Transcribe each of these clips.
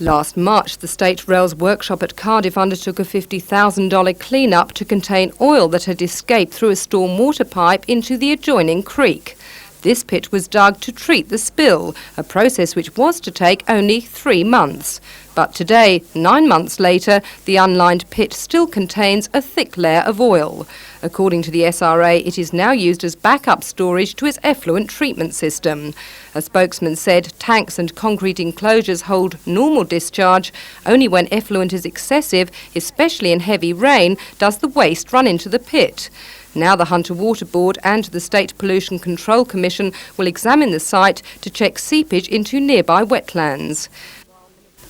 Last March, the State Rail's workshop at Cardiff undertook a $50,000 clean-up to contain oil that had escaped through a stormwater pipe into the adjoining creek. This pit was dug to treat the spill, a process which was to take only 3 months. But today, 9 months later, the unlined pit still contains a thick layer of oil. According to the SRA, it is now used as backup storage to its effluent treatment system. A spokesman said tanks and concrete enclosures hold normal discharge. Only when effluent is excessive, especially in heavy rain, does the waste run into the pit. Now the Hunter Water Board and the State Pollution Control Commission will examine the site to check seepage into nearby wetlands.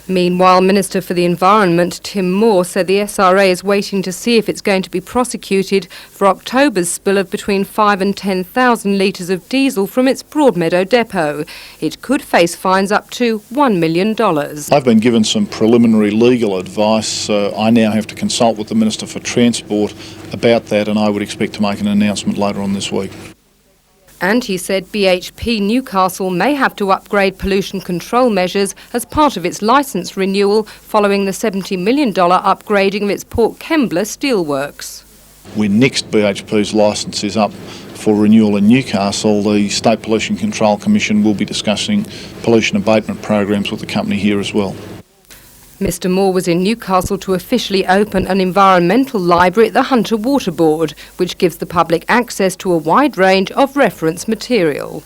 Meanwhile, Minister for the Environment, Tim Moore, said the SRA is waiting to see if it's going to be prosecuted for October's spill of between 5,000 and 10,000 litres of diesel from its Broadmeadow depot. It could face fines up to $1 million. I've been given some preliminary legal advice. I now have to consult with the Minister for Transport about that, and I would expect to make an announcement later on this week. And he said BHP Newcastle may have to upgrade pollution control measures as part of its licence renewal following the $70 million upgrading of its Port Kembla steelworks. When next BHP's licence is up for renewal in Newcastle, the State Pollution Control Commission will be discussing pollution abatement programs with the company here as well. Mr Moore was in Newcastle to officially open an environmental library at the Hunter Water Board, which gives the public access to a wide range of reference material.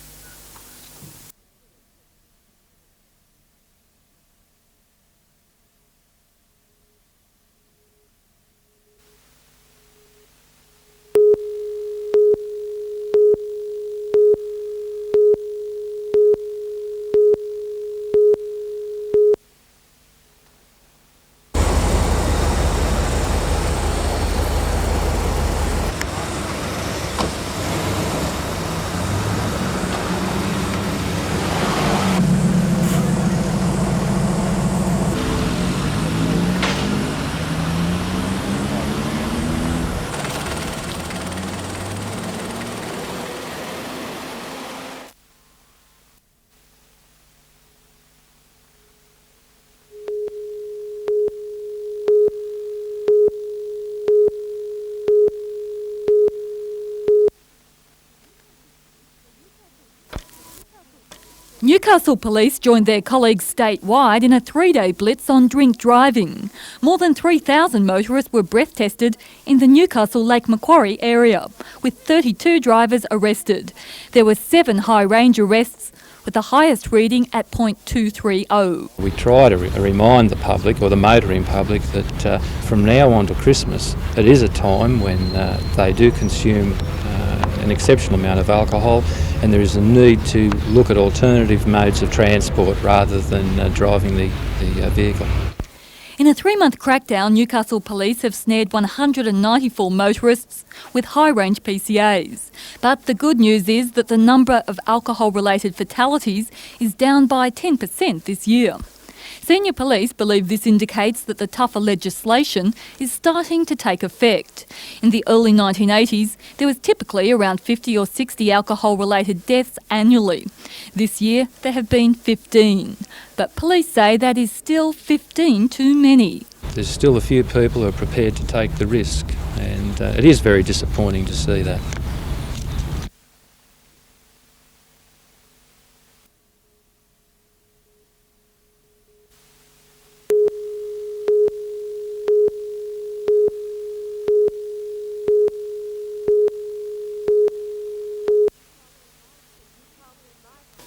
Newcastle Police joined their colleagues statewide in a 3-day blitz on drink driving. More than 3,000 motorists were breath tested in the Newcastle Lake Macquarie area, with 32 drivers arrested. There were 7 high-range arrests, with the highest reading at .230. We try to remind the public, or the motoring public, that from now on to Christmas, it is a time when they do consume an exceptional amount of alcohol, and there is a need to look at alternative modes of transport rather than driving the vehicle. In a 3-month crackdown, Newcastle Police have snared 194 motorists with high-range PCAs. But the good news is that the number of alcohol-related fatalities is down by 10% this year. Senior police believe this indicates that the tougher legislation is starting to take effect. In the early 1980s, there was typically around 50 or 60 alcohol-related deaths annually. This year, there have been 15. But police say that is still 15 too many. There's still a few people who are prepared to take the risk, and it is very disappointing to see that.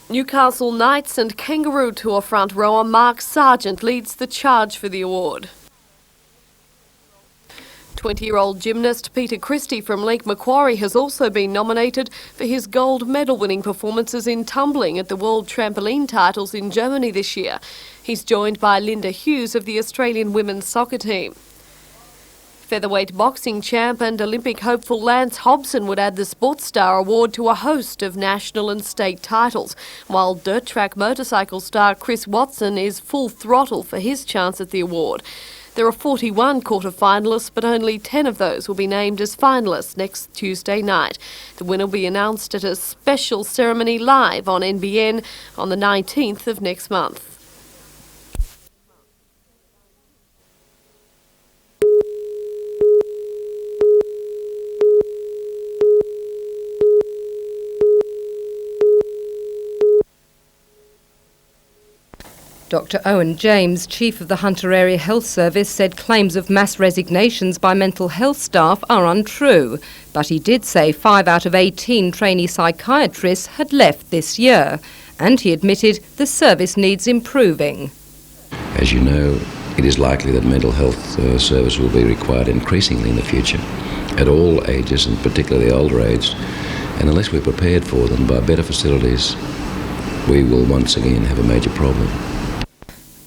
Newcastle Knights and Kangaroo Tour front rower Mark Sargent leads the charge for the award. 20-year-old gymnast Peter Christie from Lake Macquarie has also been nominated for his gold medal-winning performances in tumbling at the World Trampoline Titles in Germany this year. He's joined by Linda Hughes of the Australian women's soccer team. Featherweight boxing champ and Olympic hopeful Lance Hobson would add the Sports Star Award to a host of national and state titles, while dirt track motorcycle star Chris Watson is full throttle for his chance at the award. There are 41 quarter-finalists, but only 10 of those will be named as finalists next Tuesday night. The winner will be announced at a special ceremony live on NBN on the 19th of next month. Dr Owen James, Chief of the Hunter Area Health Service, said claims of mass resignations by mental health staff are untrue, but he did say 5 out of 18 trainee psychiatrists had left this year, and he admitted the service needs improving. As you know, it is likely that mental health service will be required increasingly in the future, at all ages and particularly the older age, and unless we're prepared for them by better facilities, we will once again have a major problem.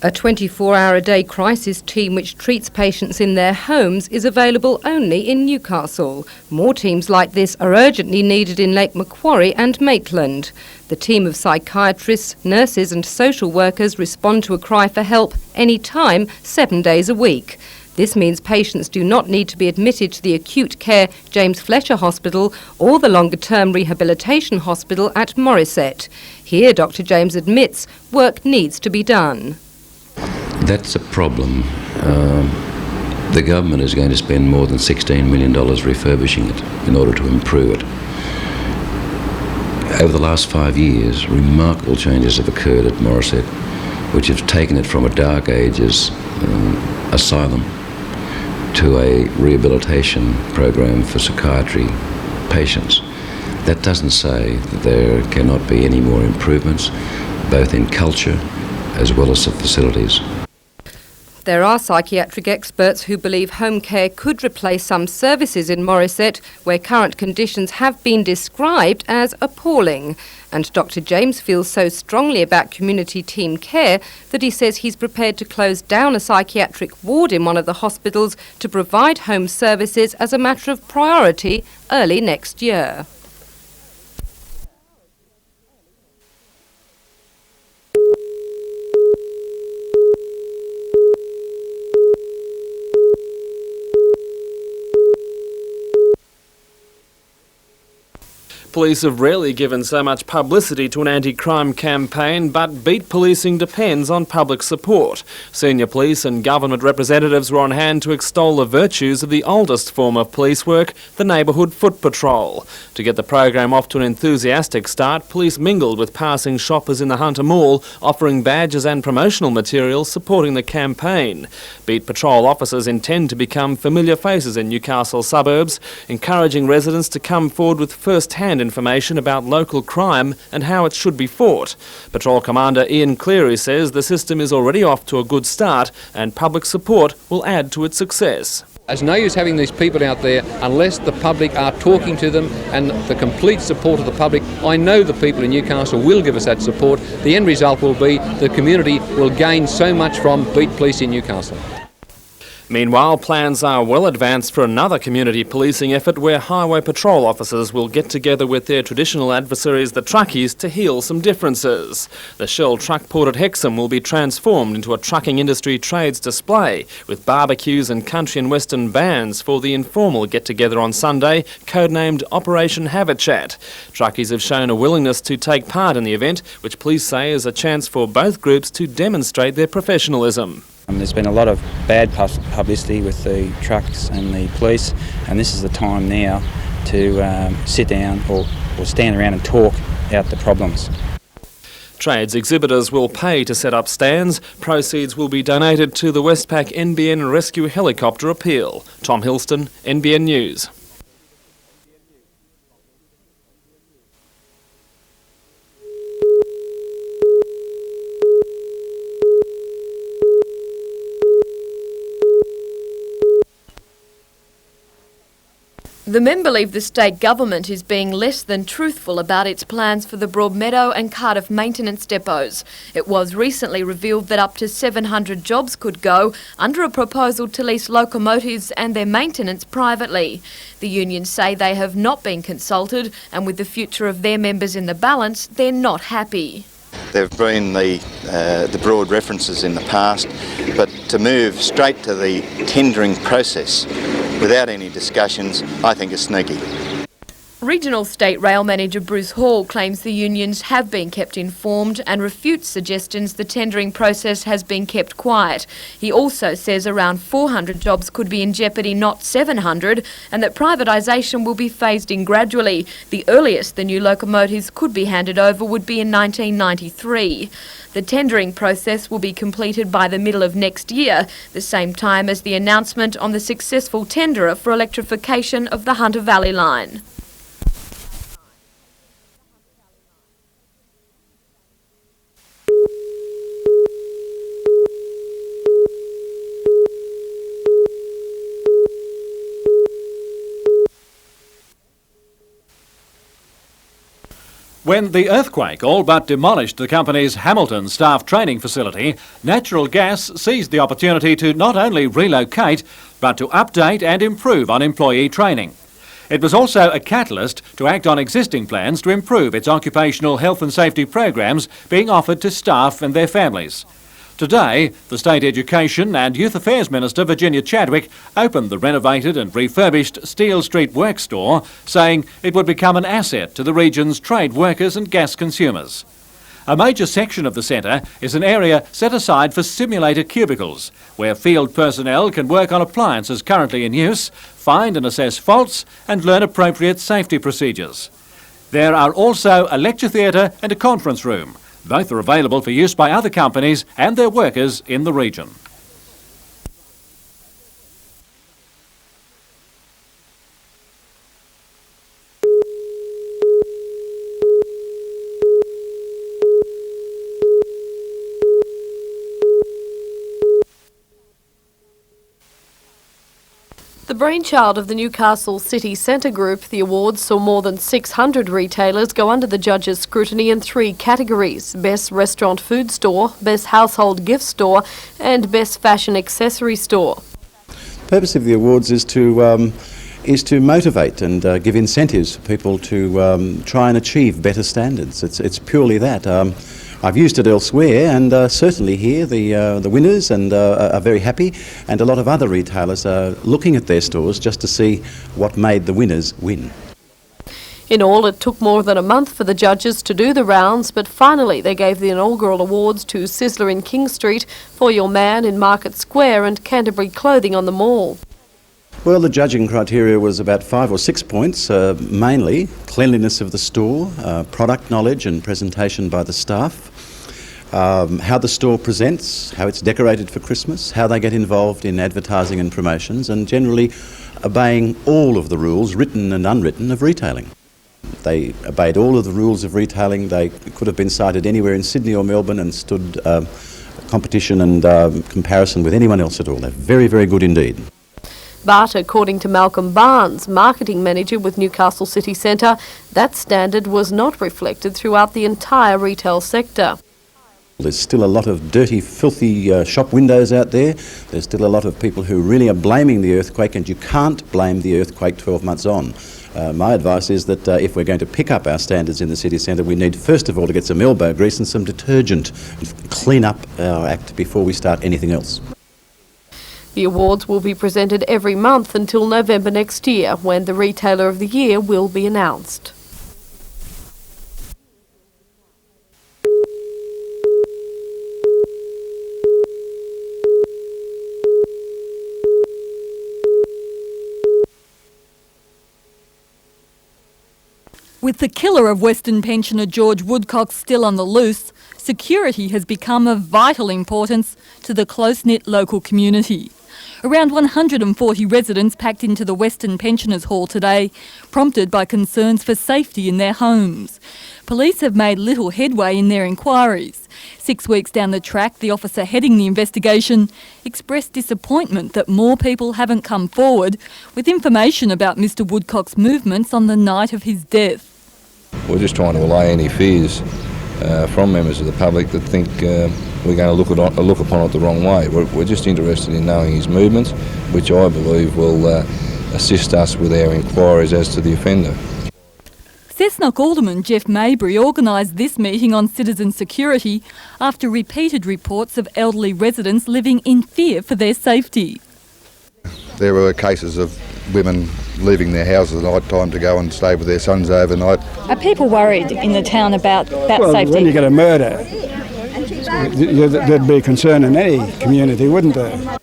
A 24-hour-a-day crisis team which treats patients in their homes is available only in Newcastle. More teams like this are urgently needed in Lake Macquarie and Maitland. The team of psychiatrists, nurses and social workers respond to a cry for help any time, 7 days a week. This means patients do not need to be admitted to the acute care James Fletcher Hospital or the longer-term rehabilitation hospital at Morisset. Here, Dr James admits work needs to be done. That's a problem. The government is going to spend more than $16 million refurbishing it in order to improve it. Over the last 5 years, remarkable changes have occurred at Morisset, which have taken it from a dark ages asylum to a rehabilitation program for psychiatry patients. That doesn't say that there cannot be any more improvements, both in culture as well as the facilities. There are psychiatric experts who believe home care could replace some services in Morisset where current conditions have been described as appalling. And Dr James feels so strongly about community team care that he says he's prepared to close down a psychiatric ward in one of the hospitals to provide home services as a matter of priority early next year. Police have rarely given so much publicity to an anti-crime campaign, but beat policing depends on public support. Senior police and government representatives were on hand to extol the virtues of the oldest form of police work, the neighbourhood foot patrol. To get the program off to an enthusiastic start, police mingled with passing shoppers in the Hunter Mall, offering badges and promotional material supporting the campaign. Beat patrol officers intend to become familiar faces in Newcastle suburbs, encouraging residents to come forward with first-hand information about local crime and how it should be fought. Patrol Commander Ian Cleary says the system is already off to a good start and public support will add to its success. There's no use having these people out there unless the public are talking to them and the complete support of the public. I know the people in Newcastle will give us that support. The end result will be the community will gain so much from Beat Police in Newcastle. Meanwhile, plans are well advanced for another community policing effort where highway patrol officers will get together with their traditional adversaries, the truckies, to heal some differences. The Shell truck port at Hexham will be transformed into a trucking industry trades display with barbecues and country and western bands for the informal get-together on Sunday, codenamed Operation Have a Chat. Truckies have shown a willingness to take part in the event, which police say is a chance for both groups to demonstrate their professionalism. There's been a lot of bad publicity with the trucks and the police, and this is the time now to sit down or stand around and talk out the problems. Trades exhibitors will pay to set up stands. Proceeds will be donated to the Westpac NBN Rescue Helicopter Appeal. Tom Hilston, NBN News. The men believe the state government is being less than truthful about its plans for the Broadmeadow and Cardiff maintenance depots. It was recently revealed that up to 700 jobs could go under a proposal to lease locomotives and their maintenance privately. The unions say they have not been consulted, and with the future of their members in the balance, they're not happy. There have been the broad references in the past, but to move straight to the tendering process without any discussions, I think is sneaky. Regional State Rail Manager Bruce Hall claims the unions have been kept informed and refutes suggestions the tendering process has been kept quiet. He also says around 400 jobs could be in jeopardy, not 700, and that privatisation will be phased in gradually. The earliest the new locomotives could be handed over would be in 1993. The tendering process will be completed by the middle of next year, the same time as the announcement on the successful tenderer for electrification of the Hunter Valley line. When the earthquake all but demolished the company's Hamilton staff training facility, Natural Gas seized the opportunity to not only relocate, but to update and improve on employee training. It was also a catalyst to act on existing plans to improve its occupational health and safety programs being offered to staff and their families. Today, the State Education and Youth Affairs Minister Virginia Chadwick opened the renovated and refurbished Steel Street work store, saying it would become an asset to the region's trade workers and gas consumers. A major section of the centre is an area set aside for simulator cubicles, where field personnel can work on appliances currently in use, find and assess faults and learn appropriate safety procedures. There are also a lecture theatre and a conference room. Both are available for use by other companies and their workers in the region. The brainchild of the Newcastle City Centre Group, the awards saw more than 600 retailers go under the judges' scrutiny in 3 categories: Best Restaurant Food Store, Best Household Gift Store and Best Fashion Accessory Store. The purpose of the awards is to motivate and give incentives for people to try and achieve better standards. It's purely that. I've used it elsewhere, and certainly here the winners are very happy, and a lot of other retailers are looking at their stores just to see what made the winners win. In all, it took more than a month for the judges to do the rounds, but finally they gave the inaugural awards to Sizzler in King Street, For Your Man in Market Square and Canterbury Clothing on the Mall. Well, the judging criteria was about 5 or 6 points, mainly cleanliness of the store, product knowledge and presentation by the staff, how the store presents, how it's decorated for Christmas, how they get involved in advertising and promotions, and generally obeying all of the rules, written and unwritten, of retailing. They obeyed all of the rules of retailing. They could have been cited anywhere in Sydney or Melbourne and stood competition and comparison with anyone else at all. They're very, very good indeed. But according to Malcolm Barnes, marketing manager with Newcastle City Centre, that standard was not reflected throughout the entire retail sector. There's still a lot of dirty, filthy shop windows out there. There's still a lot of people who really are blaming the earthquake, and you can't blame the earthquake 12 months on. My advice is that if we're going to pick up our standards in the city centre, we need first of all to get some elbow grease and some detergent and clean up our act before we start anything else. The awards will be presented every month until November next year, when the Retailer of the Year will be announced. With the killer of Western pensioner George Woodcock still on the loose, security has become of vital importance to the close-knit local community. Around 140 residents packed into the Western Pensioners Hall today, prompted by concerns for safety in their homes. Police have made little headway in their inquiries. 6 weeks down the track, the officer heading the investigation expressed disappointment that more people haven't come forward with information about Mr Woodcock's movements on the night of his death. We're just trying to allay any fears from members of the public that think we're going to look upon it the wrong way. We're just interested in knowing his movements, which I believe will assist us with our inquiries as to the offender. Cessnock Alderman Jeff Maybury organised this meeting on citizen security after repeated reports of elderly residents living in fear for their safety. There were cases of women leaving their houses at night time to go and stay with their sons overnight. Are people worried in the town about well, safety? When you get a murder, there'd be concern in any community, wouldn't there?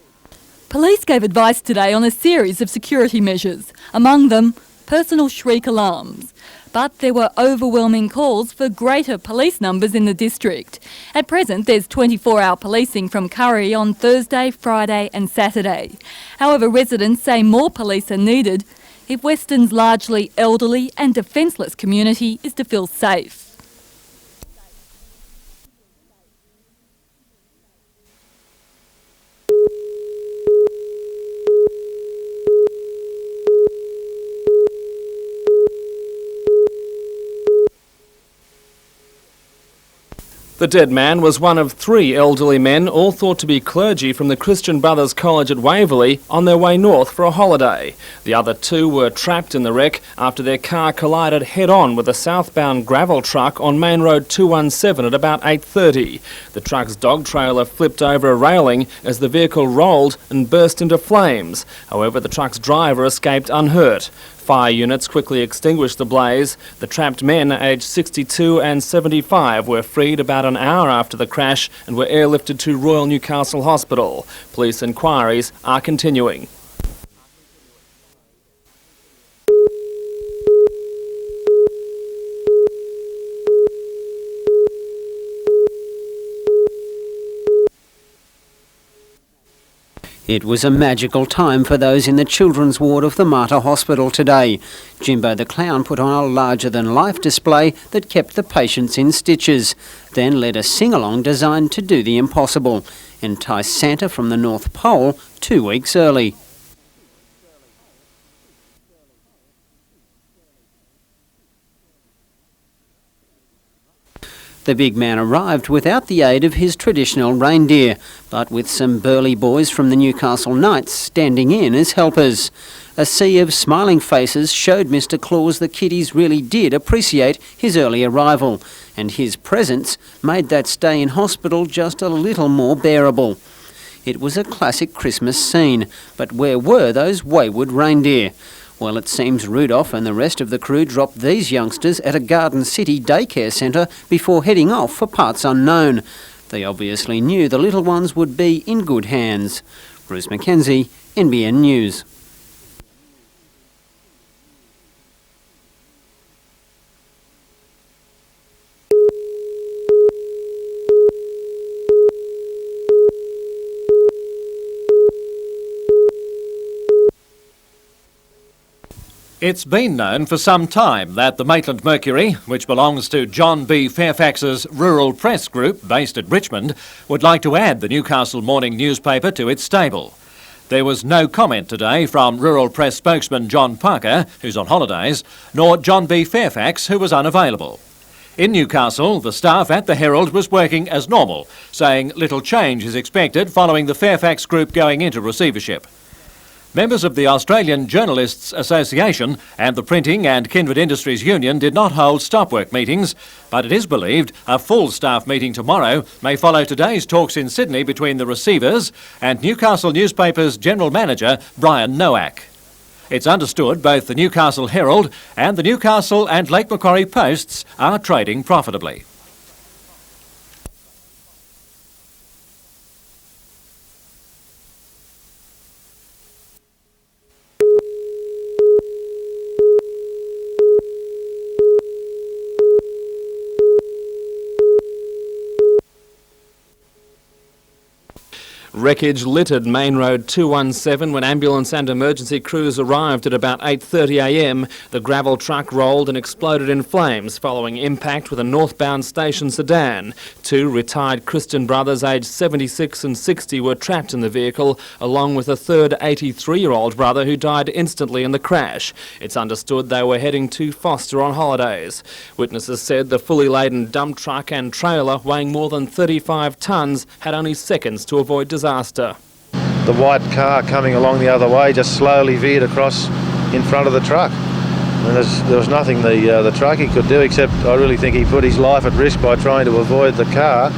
Police gave advice today on a series of security measures, among them personal shriek alarms. But there were overwhelming calls for greater police numbers in the district. At present, there's 24-hour policing from Curry on Thursday, Friday and Saturday. However, residents say more police are needed if Western's largely elderly and defenceless community is to feel safe. The dead man was one of 3 elderly men, all thought to be clergy from the Christian Brothers College at Waverley, on their way north for a holiday. The other 2 were trapped in the wreck after their car collided head-on with a southbound gravel truck on Main Road 217 at about 8:30. The truck's dog trailer flipped over a railing as the vehicle rolled and burst into flames. However, the truck's driver escaped unhurt. Fire units quickly extinguished the blaze. The trapped men, aged 62 and 75, were freed about an hour after the crash and were airlifted to Royal Newcastle Hospital. Police inquiries are continuing. It was a magical time for those in the children's ward of the Mater Hospital today. Jimbo the Clown put on a larger-than-life display that kept the patients in stitches, then led a sing-along designed to do the impossible, entice Santa from the North Pole 2 weeks early. The big man arrived without the aid of his traditional reindeer, but with some burly boys from the Newcastle Knights standing in as helpers. A sea of smiling faces showed Mr. Claus the kiddies really did appreciate his early arrival, and his presence made that stay in hospital just a little more bearable. It was a classic Christmas scene, but where were those wayward reindeer? Well, it seems Rudolph and the rest of the crew dropped these youngsters at a Garden City daycare centre before heading off for parts unknown. They obviously knew the little ones would be in good hands. Bruce Mackenzie, NBN News. It's been known for some time that the Maitland Mercury, which belongs to John B. Fairfax's Rural Press Group based at Richmond, would like to add the Newcastle Morning newspaper to its stable. There was no comment today from Rural Press spokesman John Parker, who's on holidays, nor John B. Fairfax, who was unavailable. In Newcastle, the staff at the Herald was working as normal, saying little change is expected following the Fairfax Group going into receivership. Members of the Australian Journalists Association and the Printing and Kindred Industries Union did not hold stop-work meetings, but it is believed a full staff meeting tomorrow may follow today's talks in Sydney between the receivers and Newcastle newspaper's General Manager Brian Nowak. It's understood both the Newcastle Herald and the Newcastle and Lake Macquarie Posts are trading profitably. Wreckage littered Main Road 217 when ambulance and emergency crews arrived at about 8:30 a.m. The gravel truck rolled and exploded in flames following impact with a northbound station sedan. 2 retired Christian brothers aged 76 and 60 were trapped in the vehicle, along with a third 83-year-old brother who died instantly in the crash. It's understood they were heading to Foster on holidays. Witnesses said the fully laden dump truck and trailer weighing more than 35 tonnes had only seconds to avoid disaster. The white car coming along the other way just slowly veered across in front of the truck. And there was nothing the truckie could do, except I really think he put his life at risk by trying to avoid the car.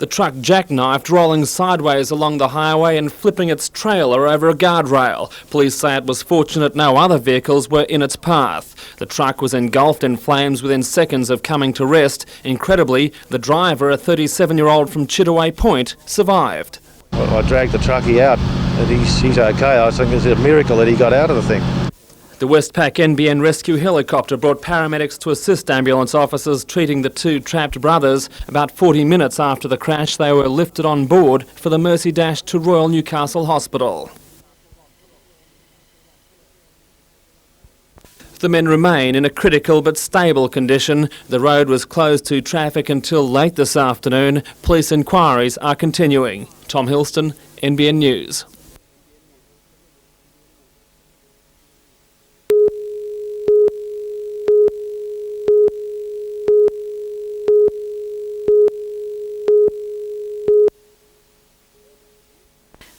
The truck jackknifed, rolling sideways along the highway and flipping its trailer over a guardrail. Police say it was fortunate no other vehicles were in its path. The truck was engulfed in flames within seconds of coming to rest. Incredibly, the driver, a 37-year-old from Chittaway Point, survived. I dragged the truckie out and he's okay. I think it's a miracle that he got out of the thing. The Westpac NBN rescue helicopter brought paramedics to assist ambulance officers treating the two trapped brothers. About 40 minutes after the crash, they were lifted on board for the Mercy Dash to Royal Newcastle Hospital. The men remain in a critical but stable condition. The road was closed to traffic until late this afternoon. Police inquiries are continuing. Tom Hilston, NBN News.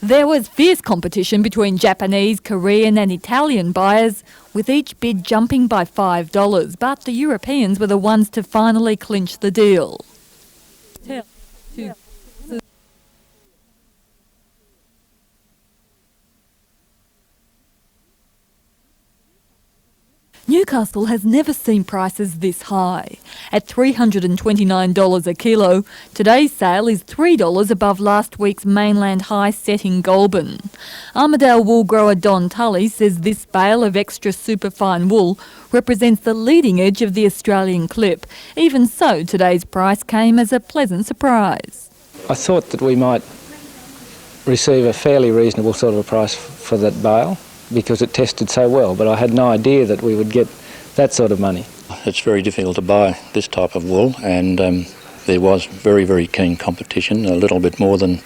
There was fierce competition between Japanese, Korean and Italian buyers, with each bid jumping by $5, but the Europeans were the ones to finally clinch the deal. Newcastle has never seen prices this high. At $329 a kilo, today's sale is $3 above last week's mainland high set in Goulburn. Armidale wool grower Don Tully says this bale of extra superfine wool represents the leading edge of the Australian clip. Even so, today's price came as a pleasant surprise. I thought that we might receive a fairly reasonable sort of a price for that bale, because it tested so well, but I had no idea that we would get that sort of money. It's very difficult to buy this type of wool, and there was very, very keen competition, a little bit more than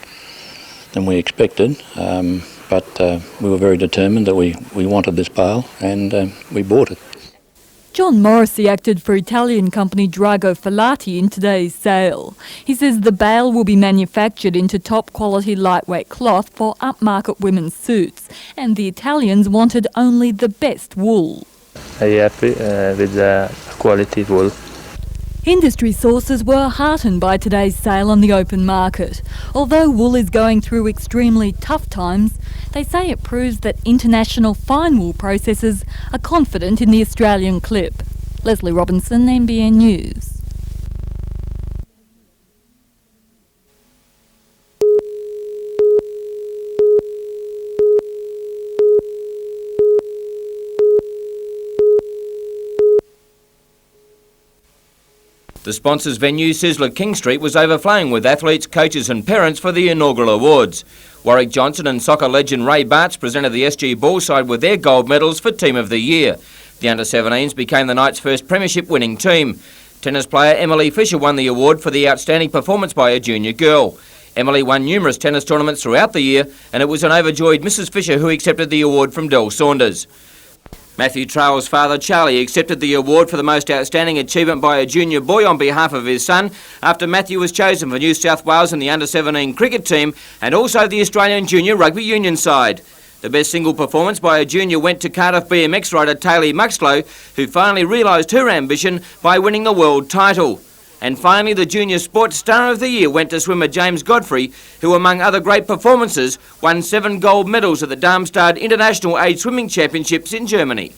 we expected, but we were very determined that we wanted this bale, and we bought it. John Morrissey acted for Italian company Drago Filati in today's sale. He says the bale will be manufactured into top-quality lightweight cloth for upmarket women's suits, and the Italians wanted only the best wool. I'm happy with the quality wool. Industry sources were heartened by today's sale on the open market. Although wool is going through extremely tough times, they say it proves that international fine wool processors are confident in the Australian clip. Leslie Robinson, NBN News. The sponsors venue Sizzler King Street was overflowing with athletes, coaches and parents for the inaugural awards. Warwick Johnson and soccer legend Ray Bartz presented the SG Ball side with their gold medals for Team of the Year. The under-17s became the night's first premiership winning team. Tennis player Emily Fisher won the award for the outstanding performance by a junior girl. Emily won numerous tennis tournaments throughout the year, and it was an overjoyed Mrs Fisher who accepted the award from Del Saunders. Matthew Trail's father, Charlie, accepted the award for the most outstanding achievement by a junior boy on behalf of his son after Matthew was chosen for New South Wales in the under-17 cricket team and also the Australian junior rugby union side. The best single performance by a junior went to Cardiff BMX rider Taylor Muxlow, who finally realised her ambition by winning the world title. And finally, the Junior Sports Star of the Year went to swimmer James Godfrey, who, among other great performances, won 7 gold medals at the Darmstadt International Age Swimming Championships in Germany.